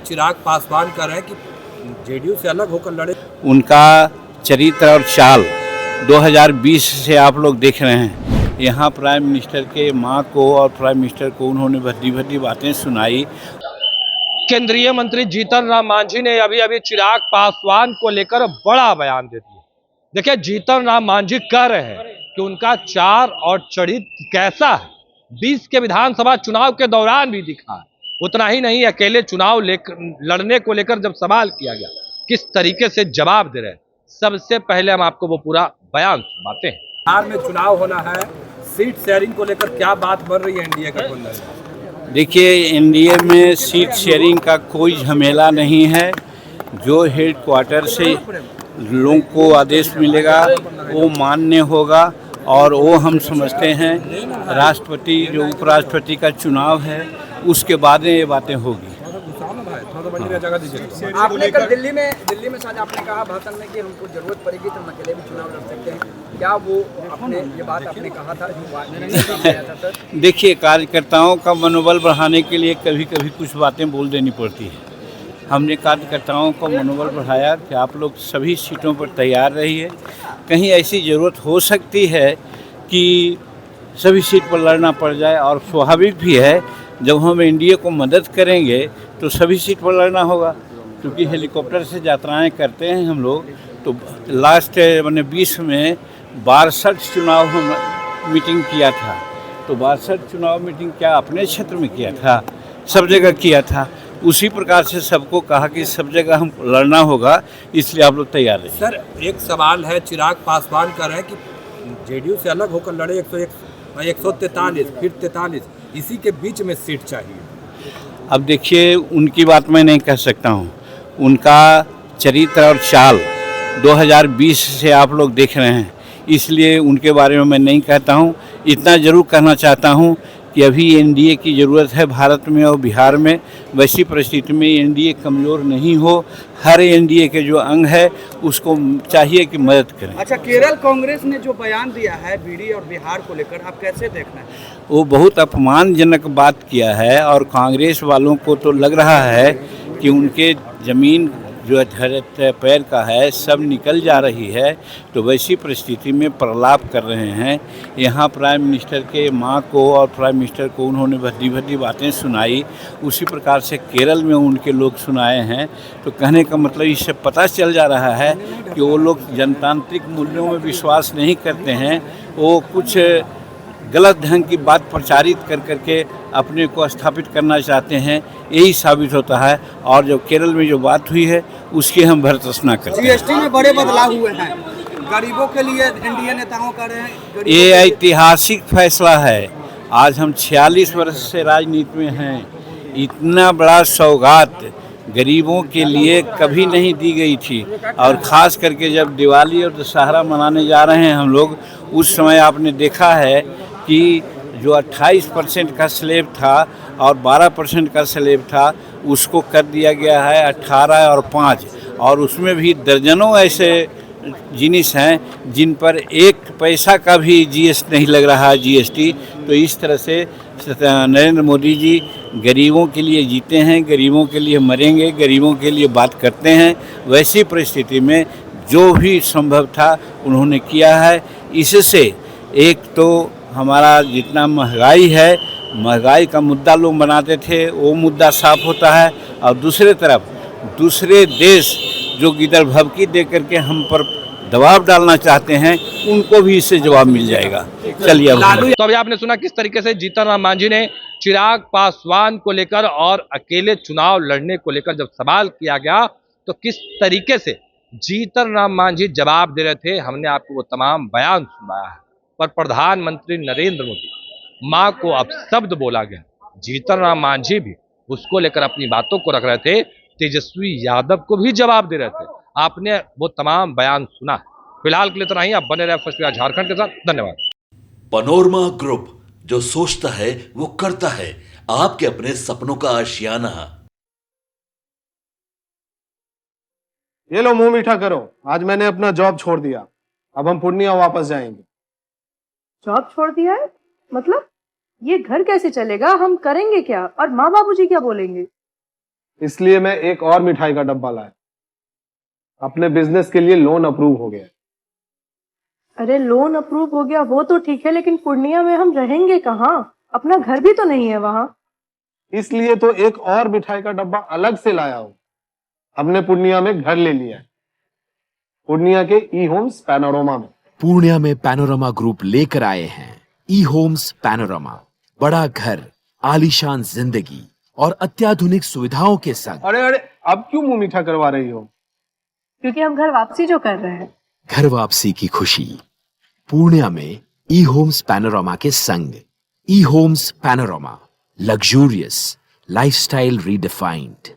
चिराग पासवान कह रहे हैं कि जेडीयू से अलग होकर लड़े। उनका चरित्र और चाल 2020 से आप लोग देख रहे हैं। यहाँ प्राइम मिनिस्टर के मां को और प्राइम मिनिस्टर को उन्होंने भद्दी भद्दी बातें सुनाई। केंद्रीय मंत्री जीतन राम मांझी ने अभी अभी चिराग पासवान को लेकर बड़ा बयान दे दिया। देखिए, जीतन राम मांझी कह रहे हैं कि उनका चार और चरित्र कैसा है 20 के विधानसभा चुनाव के दौरान भी दिखा है। उतना ही नहीं, अकेले चुनाव लड़ने को लेकर जब सवाल किया गया किस तरीके से जवाब दे रहे हैं। सबसे पहले हम आपको वो पूरा बयान सुनाते हैं। बिहार में चुनाव होना है, सीट शेयरिंग को लेकर क्या बात बन रही है एनडीए गठबंधन? देखिए, एनडीए में सीट शेयरिंग का कोई झमेला नहीं है। जो हेड क्वार्टर से लोगों को आदेश मिलेगा वो मान्य होगा, और वो हम समझते हैं राष्ट्रपति जो उपराष्ट्रपति का चुनाव है उसके बाद में ये बातें होगी। आपने कल दिल्ली में शायद आपने कहा भाषण में कि हमको जरूरत पड़ेगी तो हम अकेले भी चुनाव लड़ सकते हैं, क्या वो अपने ये बात आपने कहा था? देखिए, कार्यकर्ताओं का मनोबल बढ़ाने के लिए कभी कभी कुछ बातें बोल देनी पड़ती है। हमने कार्यकर्ताओं का मनोबल बढ़ाया कि आप लोग सभी सीटों पर तैयार रहिए। कहीं ऐसी ज़रूरत हो सकती है कि सभी सीट पर लड़ना पड़ जाए, और स्वाभाविक भी है जब हम एनडीए को मदद करेंगे तो सभी सीट पर लड़ना होगा, क्योंकि हेलीकॉप्टर से यात्राएं करते हैं हम लोग। तो लास्ट मैंने 20 में 62 चुनाव हम मीटिंग किया था। तो 62 चुनाव मीटिंग क्या अपने क्षेत्र में किया था, सब जगह किया था। उसी प्रकार से सबको कहा कि सब जगह हम लड़ना होगा, इसलिए आप लोग तैयार रहिए। सर, एक सवाल है, चिराग पासवान कह रहे हैं कि जेडीयू से अलग होकर लड़े 143 फिर 43, इसी के बीच में सीट चाहिए। अब देखिए, उनकी बात मैं नहीं कह सकता हूँ। उनका चरित्र और चाल 2020 से आप लोग देख रहे हैं, इसलिए उनके बारे में मैं नहीं कहता हूँ। इतना ज़रूर कहना चाहता हूँ कि अभी एनडीए की ज़रूरत है भारत में और बिहार में। वैसी परिस्थिति में एनडीए कमज़ोर नहीं हो, हर एनडीए के जो अंग है उसको चाहिए कि मदद करें। अच्छा, केरल कांग्रेस ने जो बयान दिया है बीडी और बिहार को लेकर, आप कैसे देखना है? वो बहुत अपमानजनक बात किया है, और कांग्रेस वालों को तो लग रहा है कि उनके ज़मीन जो पैर का है सब निकल जा रही है। तो वैसी परिस्थिति में प्रलाप कर रहे हैं। यहाँ प्राइम मिनिस्टर के मां को और प्राइम मिनिस्टर को उन्होंने भद्दी भद्दी बातें सुनाई। उसी प्रकार से केरल में उनके लोग सुनाए हैं। तो कहने का मतलब इससे पता चल जा रहा है कि वो लोग जनतांत्रिक मूल्यों में विश्वास नहीं करते हैं। वो कुछ गलत ढंग की बात प्रचारित कर करके अपने को स्थापित करना चाहते हैं, यही साबित होता है। और जो केरल में जो बात हुई है उसकी हम भर्त्सना करते हैं। जीएसटी में बड़े बदलाव हुए हैं, गरीबों के लिए एनडीए नेताओं कर रहे हैं। ये ऐतिहासिक फैसला है। आज हम 46 वर्ष से राजनीति में हैं। इतना बड़ा सौगात गरीबों के लिए कभी नहीं दी गई थी। और ख़ास करके जब दिवाली और दशहरा मनाने जा रहे हैं हम लोग, उस समय आपने देखा है कि जो 28% का स्लेब था और 12% का स्लेब था, उसको कर दिया गया है 18 और 5। और उसमें भी दर्जनों ऐसे जिनिस हैं जिन पर 1 पैसा का भी जीएसटी नहीं लग रहा है, जीएसटी। तो इस तरह से नरेंद्र मोदी जी गरीबों के लिए जीते हैं, गरीबों के लिए मरेंगे, गरीबों के लिए बात करते हैं। वैसी परिस्थिति में जो भी संभव था उन्होंने किया है। इससे एक तो हमारा जितना महंगाई है, महंगाई का मुद्दा लोग बनाते थे, वो मुद्दा साफ होता है। और दूसरे तरफ दूसरे देश जो गिदड़ भभकी दे करके हम पर दबाव डालना चाहते हैं, उनको भी इससे जवाब मिल जाएगा। चलिए अब तो अभी आपने सुना किस तरीके से जीतन राम मांझी ने चिराग पासवान को लेकर और अकेले चुनाव लड़ने को लेकर जब सवाल किया गया तो किस तरीके से जीतन राम मांझी जवाब दे रहे थे। हमने आपको वो तमाम बयान सुनाया है। पर प्रधानमंत्री नरेंद्र मोदी मां को अब शब्द बोला गया। जीतन राम मांझी भी उसको लेकर अपनी बातों को रख रहे थे, तेजस्वी यादव को भी जवाब दे रहे थे। आपने वो तमाम बयान सुना। फिलहाल के लिए इतना ही। आप बने रहे फर्स्ट क्लास झारखंड के साथ। धन्यवाद। पनोरमा ग्रुप, जो सोचता है वो करता है। आपके अपने सपनों का आशियाना। ये लो, मुंह मीठा करो। आज मैंने अपना जॉब छोड़ दिया। अब हम पूर्णिया वापस जाएंगे। जॉब छोड़ दिया है? मतलब ये घर कैसे चलेगा? हम करेंगे क्या? और माँ बाबूजी क्या बोलेंगे? इसलिए मैं एक और मिठाई का डब्बा लाया। अपने बिजनेस के लिए लोन अप्रूव हो गया। अरे लोन अप्रूव हो गया वो तो ठीक है, लेकिन पूर्णिया में हम रहेंगे कहाँ? अपना घर भी तो नहीं है वहाँ। इसलिए तो एक और मिठाई का डब्बा अलग से लाया हूं। हमने पूर्णिया में घर ले लिया है, पूर्णिया के ई होम्स पैनोरमा में। पूर्णिया में पैनोरमा ग्रुप लेकर आए हैं ई होम्स पैनोरमा। बड़ा घर, आलीशान जिंदगी और अत्याधुनिक सुविधाओं के संग। अरे अरे, अब क्यों मुंह मीठा करवा रही हो? क्योंकि हम घर वापसी जो कर रहे हैं। घर वापसी की खुशी पूर्णिया में ई होम्स पैनोरमा के संग। ई Homes Panorama, luxurious lifestyle redefined.